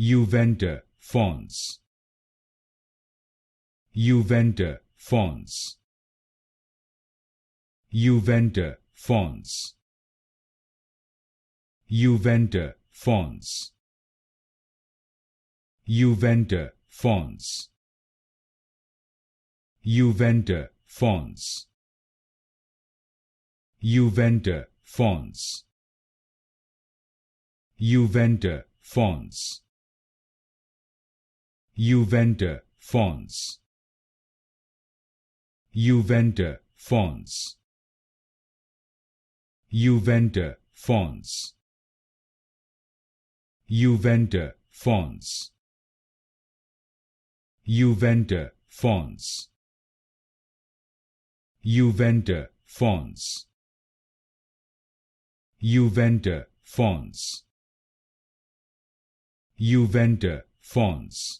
Juventa Fons. Juventa Fons. Juventa Fons. Juventa Fons. Juventa Fons. Juventa Fons. Juventa Fons. Juventa Fons. Juventa Fons. Juventa Fons. Juventa Fons. Juventa Fons. Juventa Fons. Juventa Fons. Juventa Fons. Juventa Fons.